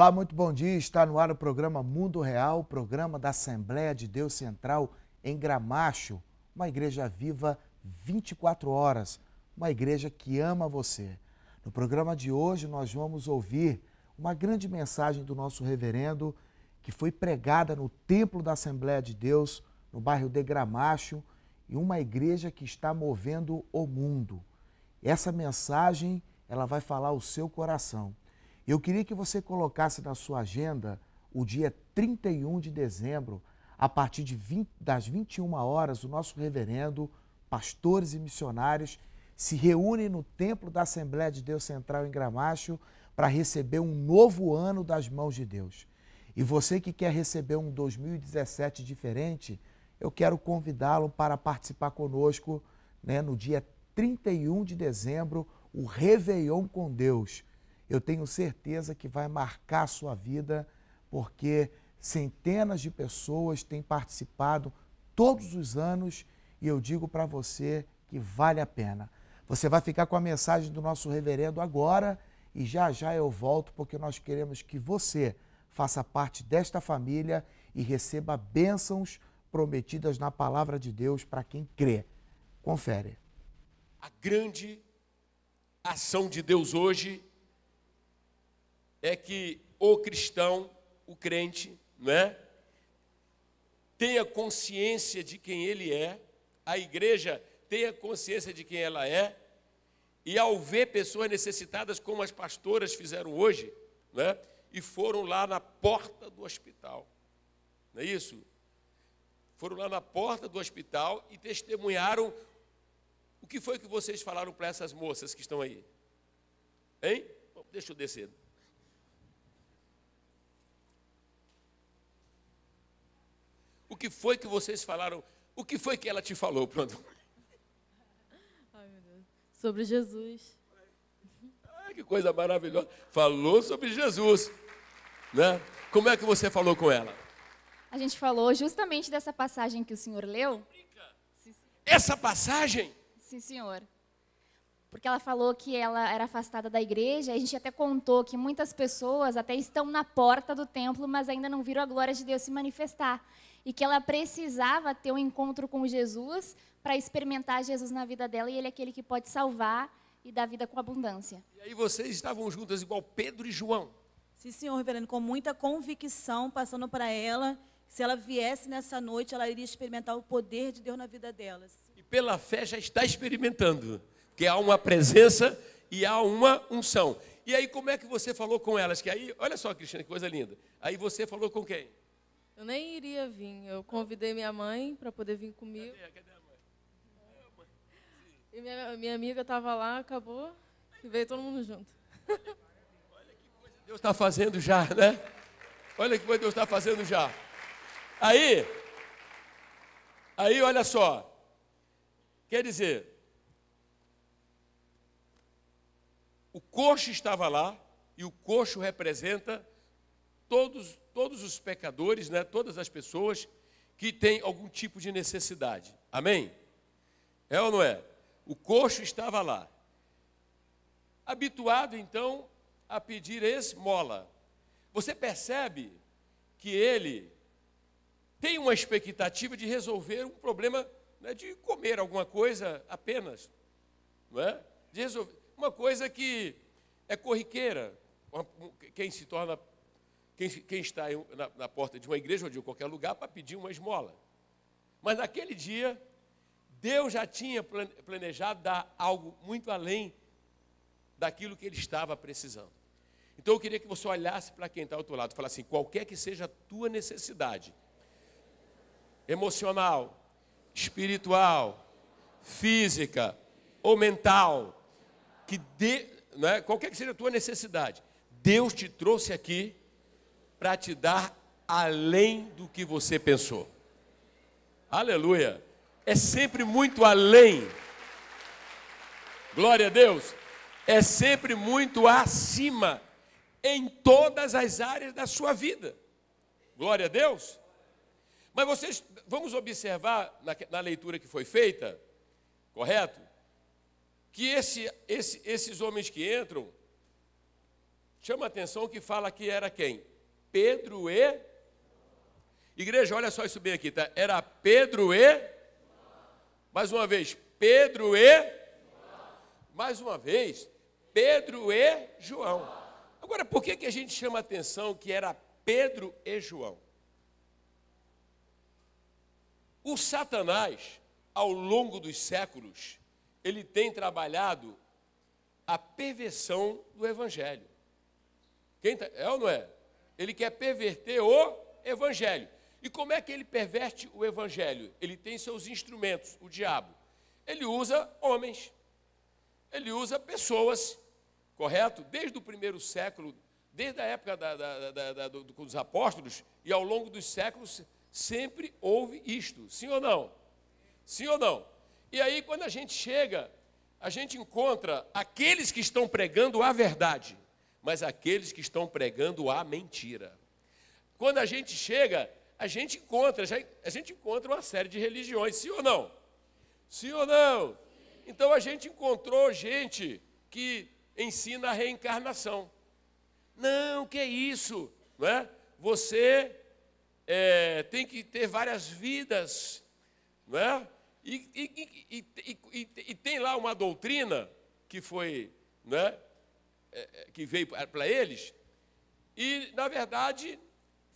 Olá, muito bom dia. Está no ar o programa Mundo Real, programa da Assembleia de Deus Central em Gramacho, uma igreja viva 24 horas, uma igreja que ama você. No programa de hoje nós vamos ouvir uma grande mensagem do nosso reverendo que foi pregada no Templo da Assembleia de Deus, no bairro de Gramacho, e uma igreja que está movendo o mundo. Essa mensagem, ela vai falar o seu coração. Eu queria que você colocasse na sua agenda o dia 31 de dezembro, a partir das 21 horas, o nosso reverendo, pastores e missionários se reúnem no Templo da Assembleia de Deus Central em Gramacho para receber um novo ano das mãos de Deus. E você que quer receber um 2017 diferente, eu quero convidá-lo para participar conosco, no dia 31 de dezembro, o Réveillon com Deus. Eu tenho certeza que vai marcar a sua vida, porque centenas de pessoas têm participado todos os anos e eu digo para você que vale a pena. Você vai ficar com a mensagem do nosso reverendo agora e já já eu volto, porque nós queremos que você faça parte desta família e receba bênçãos prometidas na palavra de Deus para quem crê. Confere. A grande ação de Deus hoje é que o cristão, o crente, tenha consciência de quem ele é, a igreja tenha consciência de quem ela é, e ao ver pessoas necessitadas, como as pastoras fizeram hoje, e foram lá na porta do hospital, não é isso? Foram lá na porta do hospital e testemunharam. O que foi que vocês falaram para essas moças que estão aí? Hein? Bom, deixa eu descer. O que foi que vocês falaram? O que foi que ela te falou? Pronto. Ai, meu Deus. Sobre Jesus. Ai, que coisa maravilhosa. Falou sobre Jesus, Como é que você falou com ela? A gente falou justamente dessa passagem que o senhor leu. Essa passagem? Sim, senhor. Porque ela falou que ela era afastada da igreja, e a gente até contou que muitas pessoas até estão na porta do templo, mas ainda não viram a glória de Deus se manifestar. E que ela precisava ter um encontro com Jesus para experimentar Jesus na vida dela, e Ele é aquele que pode salvar e dar vida com abundância. E aí vocês estavam juntas igual Pedro e João? Sim, senhor reverendo, com muita convicção, passando para ela, que se ela viesse nessa noite, ela iria experimentar o poder de Deus na vida delas. E pela fé já está experimentando, que há uma presença e há uma unção. E aí como é que você falou com elas? Que aí, olha só, Cristina, que coisa linda. Aí você falou com quem? Eu nem iria vir, eu convidei minha mãe para poder vir comigo. Cadê a mãe? E minha amiga estava lá, acabou, e veio todo mundo junto. Olha que coisa Deus está fazendo já, Olha que coisa Deus está fazendo já. Aí, olha só, quer dizer, o coxo estava lá, e o coxo representa todos os pecadores, todas as pessoas que têm algum tipo de necessidade. Amém? É ou não é? O coxo estava lá. Habituado, então, a pedir esmola. Você percebe que ele tem uma expectativa de resolver um problema, de comer alguma coisa apenas. Não é? De resolver uma coisa que é corriqueira. Quem está na porta de uma igreja ou de qualquer lugar para pedir uma esmola. Mas naquele dia, Deus já tinha planejado dar algo muito além daquilo que ele estava precisando. Então eu queria que você olhasse para quem está ao outro lado e falasse assim: qualquer que seja a tua necessidade, emocional, espiritual, física ou mental, qualquer que seja a tua necessidade, Deus te trouxe aqui para te dar além do que você pensou. Aleluia! É sempre muito além. Glória a Deus! É sempre muito acima em todas as áreas da sua vida. Glória a Deus! Mas vamos observar na leitura que foi feita, correto? Que esses homens que entram chama a atenção que fala que era quem? Pedro e... Igreja, olha só isso bem aqui, tá? Era Pedro e... Mais uma vez, Pedro e... Mais uma vez, Pedro e João. Agora, por que a gente chama a atenção que era Pedro e João? O Satanás, ao longo dos séculos, ele tem trabalhado a perversão do Evangelho. É ou não é? Ele quer perverter o Evangelho. E como é que ele perverte o Evangelho? Ele tem seus instrumentos, o diabo. Ele usa homens, ele usa pessoas, correto? Desde o primeiro século, desde a época dos apóstolos, e ao longo dos séculos, sempre houve isto, sim ou não? Sim ou não? E aí, quando a gente chega, a gente encontra aqueles que estão pregando a verdade, mas aqueles que estão pregando a mentira. Quando a gente chega, a gente encontra uma série de religiões, sim ou não? Sim ou não? Então, a gente encontrou gente que ensina a reencarnação. Não, que é isso? Não é? Você tem que ter várias vidas, não é? E tem lá uma doutrina que foi, não é? Que veio para eles, e, na verdade,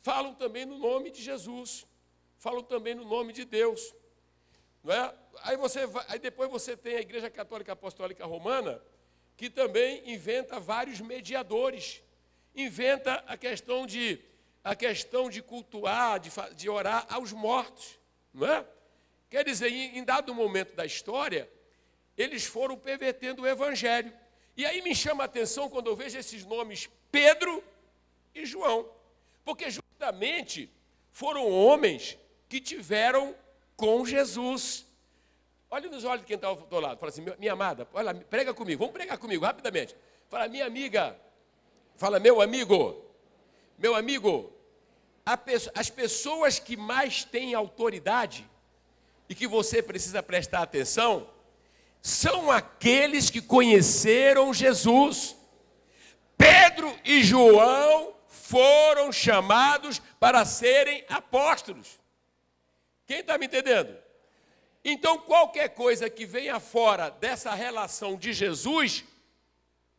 falam também no nome de Jesus, falam também no nome de Deus. Não é? Aí depois você tem a Igreja Católica Apostólica Romana, que também inventa vários mediadores, inventa a questão de cultuar, de orar aos mortos, não é? Quer dizer, em dado momento da história, eles foram pervertendo o Evangelho. E aí me chama a atenção quando eu vejo esses nomes Pedro e João, porque justamente foram homens que tiveram com Jesus. Olha nos olhos de quem está ao teu lado, fala assim, minha amada, olha, prega comigo, vamos pregar comigo, rapidamente. Fala, minha amiga, fala, meu amigo, as pessoas que mais têm autoridade e que você precisa prestar atenção, são aqueles que conheceram Jesus. Pedro e João foram chamados para serem apóstolos. Quem está me entendendo? Então, qualquer coisa que venha fora dessa relação de Jesus,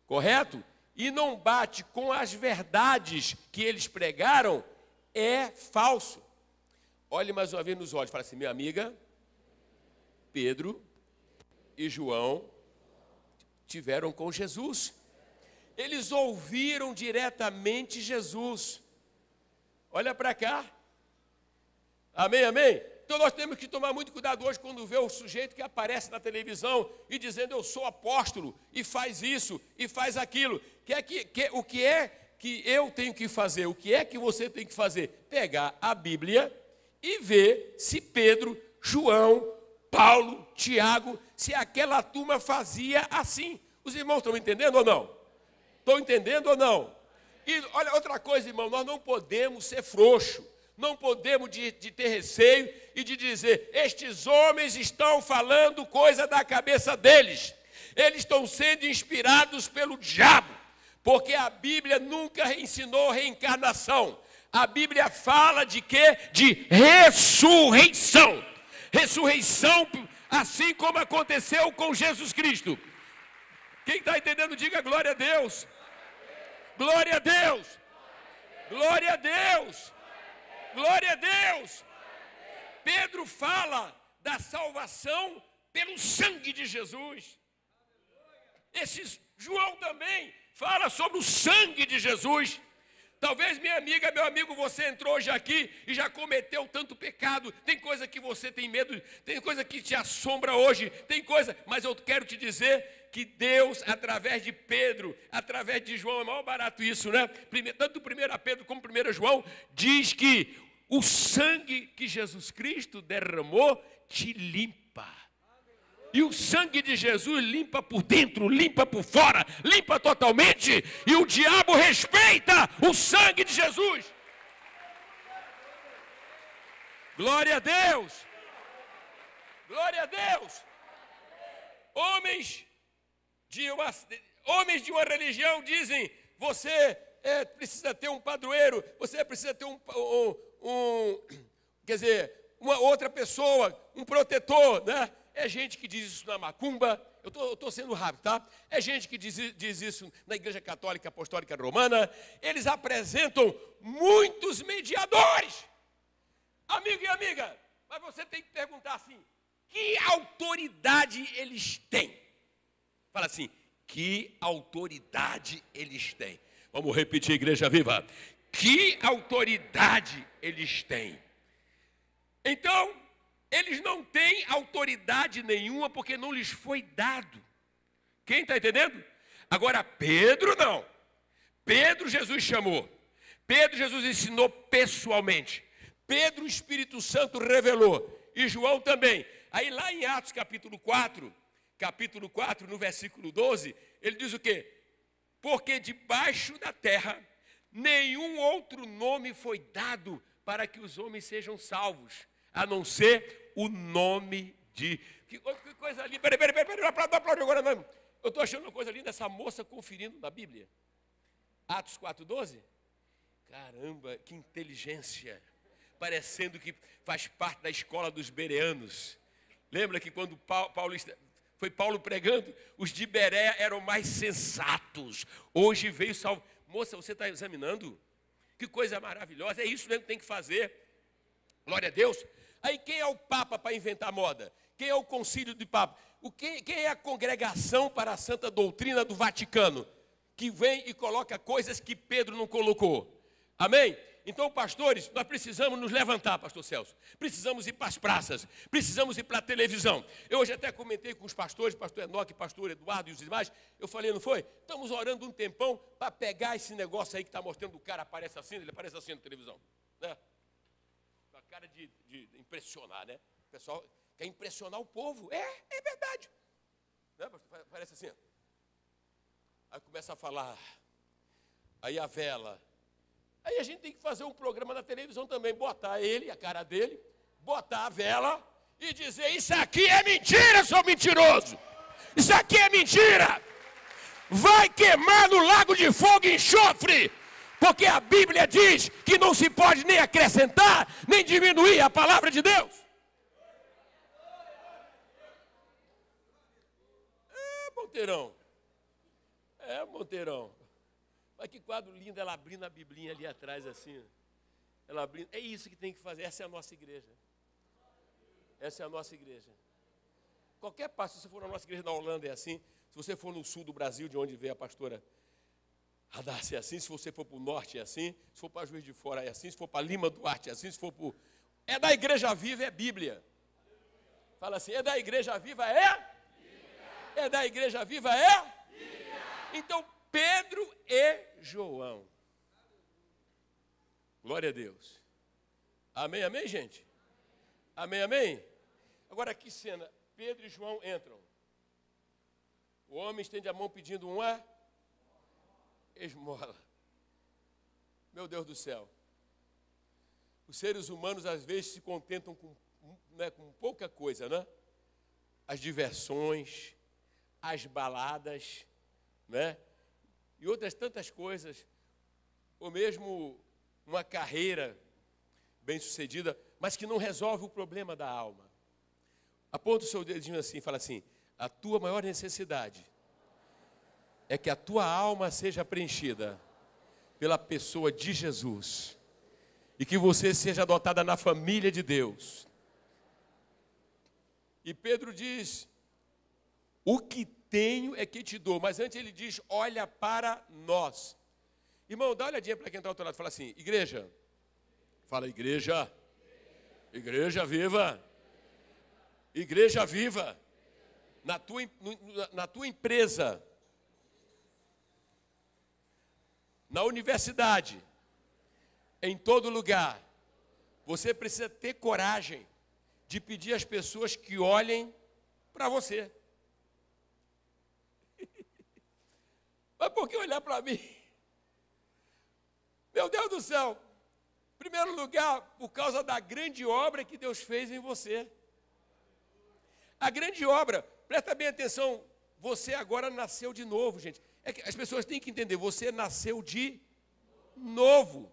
correto? E não bate com as verdades que eles pregaram, é falso. Olhe mais uma vez nos olhos, fala assim, minha amiga, Pedro e João tiveram com Jesus. Eles ouviram diretamente Jesus. Olha para cá. Amém, amém? Então nós temos que tomar muito cuidado hoje quando vê o sujeito que aparece na televisão e dizendo eu sou apóstolo, e faz isso, e faz aquilo. O que é que eu tenho que fazer? O que é que você tem que fazer? Pegar a Bíblia e ver se Pedro, João, Paulo, Tiago, se aquela turma fazia assim. Os irmãos estão entendendo ou não? Estão entendendo ou não? E olha, outra coisa, irmão, nós não podemos ser frouxos, não podemos de ter receio e de dizer, estes homens estão falando coisa da cabeça deles, eles estão sendo inspirados pelo diabo, porque a Bíblia nunca ensinou reencarnação. A Bíblia fala de quê? De ressurreição. Ressurreição, assim como aconteceu com Jesus Cristo. Quem está entendendo, diga glória a Deus. Glória a Deus. Glória a Deus. Glória a Deus. Pedro fala da salvação pelo sangue de Jesus. João também fala sobre o sangue de Jesus. Talvez, minha amiga, meu amigo, você entrou hoje aqui e já cometeu tanto pecado. Tem coisa que você tem medo, tem coisa que te assombra hoje, tem coisa, mas eu quero te dizer que Deus, através de Pedro, através de João, é mais barato isso, né? Tanto 1 Pedro como 1 João, diz que o sangue que Jesus Cristo derramou te limpa. E o sangue de Jesus limpa por dentro, limpa por fora, limpa totalmente. E o diabo respeita o sangue de Jesus. Glória a Deus. Glória a Deus. Homens de uma religião dizem, você precisa ter um padroeiro, você precisa ter uma outra pessoa, um protetor, né? É gente que diz isso na macumba, eu estou sendo rápido, tá? É gente que diz isso na Igreja Católica Apostólica Romana. Eles apresentam muitos mediadores. Amigo e amiga, mas você tem que perguntar assim, que autoridade eles têm? Fala assim, que autoridade eles têm? Vamos repetir, Igreja Viva. Que autoridade eles têm? Então, eles não têm autoridade nenhuma porque não lhes foi dado. Quem está entendendo? Agora, Pedro não. Pedro, Jesus chamou. Pedro, Jesus ensinou pessoalmente. Pedro, o Espírito Santo revelou. E João também. Aí lá em Atos capítulo 4, no versículo 12, ele diz o quê? Porque debaixo da terra nenhum outro nome foi dado para que os homens sejam salvos, a não ser o nome de... Que coisa linda. Peraí, não aplaude agora não. Eu estou achando uma coisa linda, essa moça conferindo na Bíblia. Atos 4,12. Caramba, que inteligência. Parecendo que faz parte da escola dos bereanos. Lembra que quando Paulo pregando, os de Bereia eram mais sensatos. Hoje veio salvo. Moça, você está examinando? Que coisa maravilhosa. É isso mesmo que tem que fazer. Glória a Deus. Aí quem é o Papa para inventar moda? Quem é o concílio de Papa? Quem é a congregação para a santa doutrina do Vaticano? Que vem e coloca coisas que Pedro não colocou. Amém? Então, pastores, nós precisamos nos levantar, pastor Celso. Precisamos ir para as praças. Precisamos ir para a televisão. Eu hoje até comentei com os pastores, pastor Enoque, pastor Eduardo e os demais. Eu falei, não foi? Estamos orando um tempão para pegar esse negócio aí que está mostrando o cara aparece assim, ele aparece assim na televisão. Né? Com a cara de impressionar, né? O pessoal quer impressionar o povo. É verdade. Né, pastor? Parece assim. Aí começa a falar. Aí a vela. Aí a gente tem que fazer um programa na televisão também, botar ele, a cara dele, botar a vela e dizer, isso aqui é mentira, seu mentiroso. Isso aqui é mentira. Vai queimar no lago de fogo e enxofre, porque a Bíblia diz que não se pode nem acrescentar, nem diminuir a palavra de Deus. Monteirão. Olha que quadro lindo, ela abrindo a Biblinha ali atrás, assim. Ela abrindo. É isso que tem que fazer. Essa é a nossa igreja. Essa é a nossa igreja. Qualquer passo, se você for na nossa igreja na Holanda, é assim. Se você for no sul do Brasil, de onde veio a pastora Radassa, é assim. Se você for para o norte, é assim. Se for para Juiz de Fora, é assim. Se for para Lima Duarte, é assim. Se for para... É da Igreja Viva, é Bíblia. Fala assim, é da Igreja Viva, é? Bíblia. É da Igreja Viva, é? Bíblia. Então, Pedro e João. Glória a Deus. Amém, amém, gente? Amém, amém? Agora, que cena. Pedro e João entram. O homem estende a mão pedindo uma esmola. Meu Deus do céu. Os seres humanos, às vezes, se contentam com pouca coisa, né? As diversões, as baladas, né? E outras tantas coisas, ou mesmo uma carreira bem-sucedida, mas que não resolve o problema da alma. Aponta o seu dedinho assim, fala assim, a tua maior necessidade é que a tua alma seja preenchida pela pessoa de Jesus e que você seja adotada na família de Deus. E Pedro diz, o que tenho é que te dou. Mas antes ele diz, olha para nós. Irmão, dá uma olhadinha para quem está ao teu lado. Fala assim, igreja. Fala, igreja. Igreja viva. Igreja viva. Na tua empresa. Na universidade. Em todo lugar. Você precisa ter coragem de pedir às pessoas que olhem para você. Mas por que olhar para mim? Meu Deus do céu. Em primeiro lugar, por causa da grande obra que Deus fez em você. A grande obra, presta bem atenção, você agora nasceu de novo, gente. É que as pessoas têm que entender, você nasceu de novo.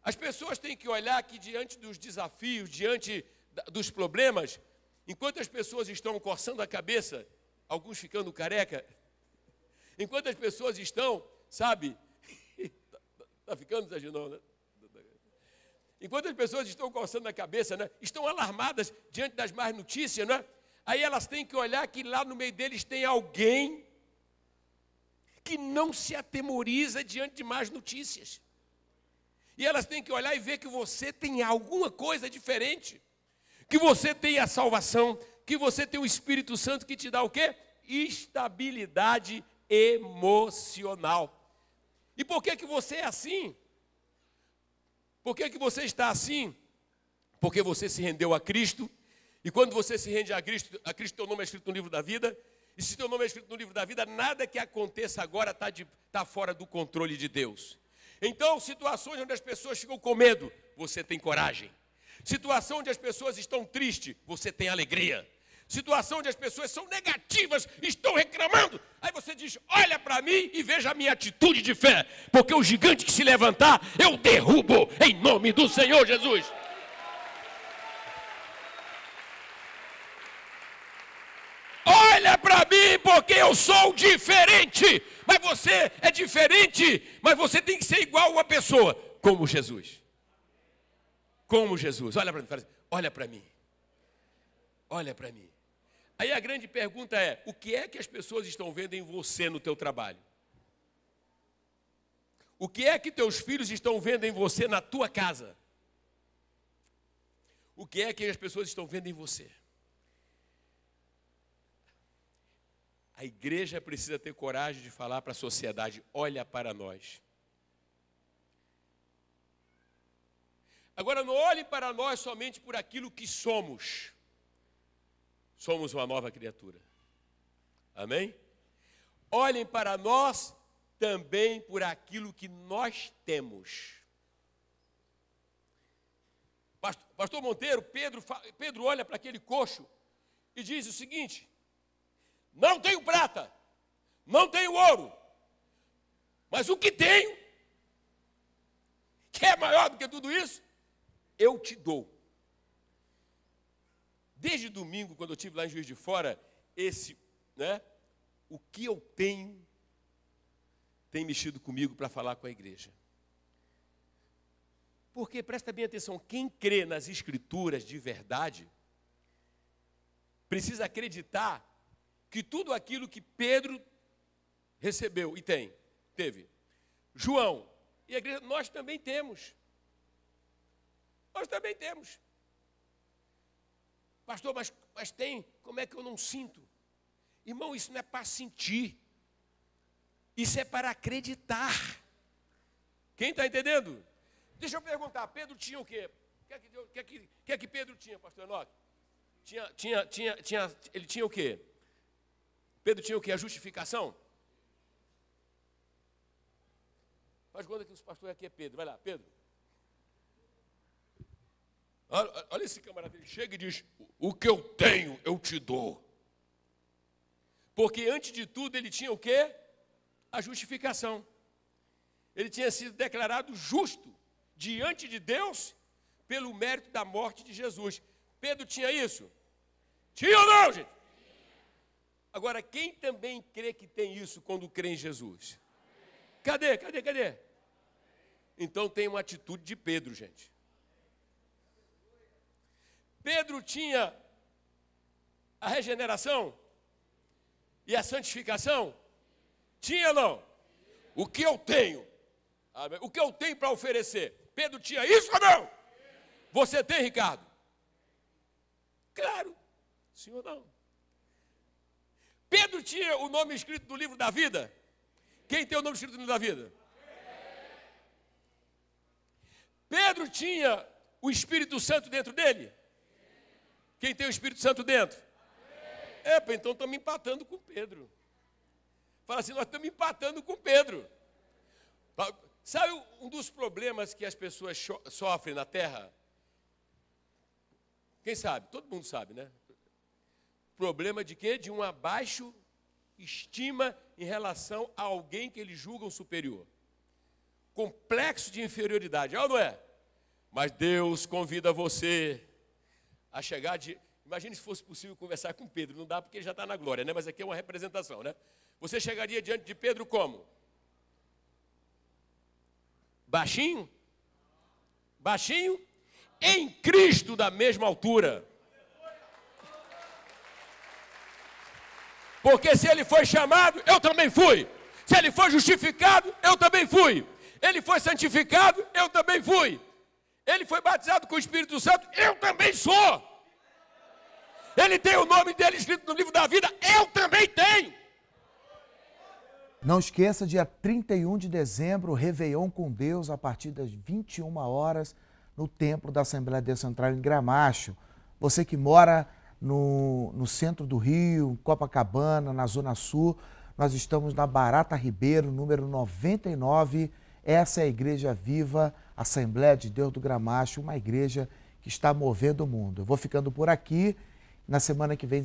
As pessoas têm que olhar que diante dos desafios, diante dos problemas, enquanto as pessoas estão coçando a cabeça, alguns ficando careca, enquanto as pessoas estão, sabe, está ficando, Sérgio, não, né? Enquanto as pessoas estão coçando a cabeça, né? Estão alarmadas diante das más notícias, né? Aí elas têm que olhar que lá no meio deles tem alguém que não se atemoriza diante de más notícias. E elas têm que olhar e ver que você tem alguma coisa diferente, que você tem a salvação, que você tem o Espírito Santo que te dá o quê? Estabilidade emocional. E por que você é assim? Por que você está assim? Porque você se rendeu a Cristo, e quando você se rende a Cristo, teu nome é escrito no livro da vida, e se teu nome é escrito no livro da vida, nada que aconteça agora está fora do controle de Deus. Então, situações onde as pessoas ficam com medo, você tem coragem. Situação onde as pessoas estão tristes, você tem alegria. Situação onde as pessoas são negativas, estão reclamando, aí você diz, olha para mim e veja a minha atitude de fé, porque o gigante que se levantar, eu derrubo em nome do Senhor Jesus. Olha para mim, porque eu sou diferente. Mas você é diferente, mas você tem que ser igual a uma pessoa, como Jesus. Como Jesus. Olha para mim, olha para mim. Olha para mim. Aí a grande pergunta é, o que é que as pessoas estão vendo em você no teu trabalho? O que é que teus filhos estão vendo em você na tua casa? O que é que as pessoas estão vendo em você? A igreja precisa ter coragem de falar para a sociedade, olha para nós. Agora, não olhe para nós somente por aquilo que somos. Somos uma nova criatura. Amém? Olhem para nós também por aquilo que nós temos. Pastor Monteiro, Pedro olha para aquele coxo e diz o seguinte, não tenho prata, não tenho ouro, mas o que tenho, que é maior do que tudo isso, eu te dou. Desde domingo, quando eu estive lá em Juiz de Fora, o que eu tenho tem mexido comigo para falar com a igreja. Porque, presta bem atenção, quem crê nas Escrituras de verdade, precisa acreditar que tudo aquilo que Pedro recebeu e teve, João e a igreja, nós também temos. Nós também temos. Pastor, mas tem, como é que eu não sinto? Irmão, isso não é para sentir. Isso é para acreditar. Quem está entendendo? Deixa eu perguntar, Pedro tinha o quê? O que é que Pedro tinha, pastor Enoque? Ele tinha o quê? Pedro tinha o quê? A justificação? Faz conta que o pastor aqui é Pedro. Vai lá, Pedro. Olha esse camarada, ele chega e diz, o que eu tenho, eu te dou. Porque antes de tudo ele tinha o quê? A justificação. Ele tinha sido declarado justo diante de Deus pelo mérito da morte de Jesus. Pedro tinha isso? Tinha ou não, gente? Agora, quem também crê que tem isso quando crê em Jesus? Cadê? Então tem uma atitude de Pedro, gente. Pedro tinha a regeneração e a santificação? Tinha ou não? O que eu tenho? O que eu tenho para oferecer? Pedro tinha isso ou não? Você tem, Ricardo? Claro, sim ou não? Pedro tinha o nome escrito no livro da vida? Quem tem o nome escrito no livro da vida? Pedro tinha o Espírito Santo dentro dele? Quem tem o Espírito Santo dentro? Então estamos empatando com Pedro. Fala assim, nós estamos empatando com Pedro. Sabe um dos problemas que as pessoas sofrem na terra? Quem sabe? Todo mundo sabe, né? Problema de quê? De uma baixa estima em relação a alguém que eles julgam superior. Complexo de inferioridade, é ou não é? Mas Deus convida você a chegar de... Imagine se fosse possível conversar com Pedro, não dá porque ele já está na glória, né? Mas aqui é uma representação, né? Você chegaria diante de Pedro como? Baixinho? Baixinho? Em Cristo da mesma altura. Porque se ele foi chamado, eu também fui. Se ele foi justificado, eu também fui. Ele foi santificado, eu também fui. Ele foi batizado com o Espírito Santo, eu também sou. Ele tem o nome dele escrito no livro da vida, eu também tenho. Não esqueça, dia 31 de dezembro, Réveillon com Deus, a partir das 21 horas, no Templo da Assembleia de Deus Central, em Gramacho. Você que mora no centro do Rio, em Copacabana, na Zona Sul, nós estamos na Barata Ribeiro, número 99. Essa é a Igreja Viva, Assembleia de Deus do Gramacho, uma igreja que está movendo o mundo. Eu vou ficando por aqui. Na semana que vem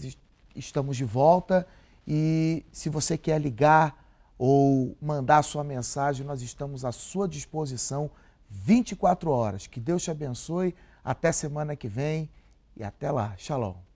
estamos de volta. E se você quer ligar ou mandar a sua mensagem, nós estamos à sua disposição 24 horas. Que Deus te abençoe. Até semana que vem e até lá. Shalom.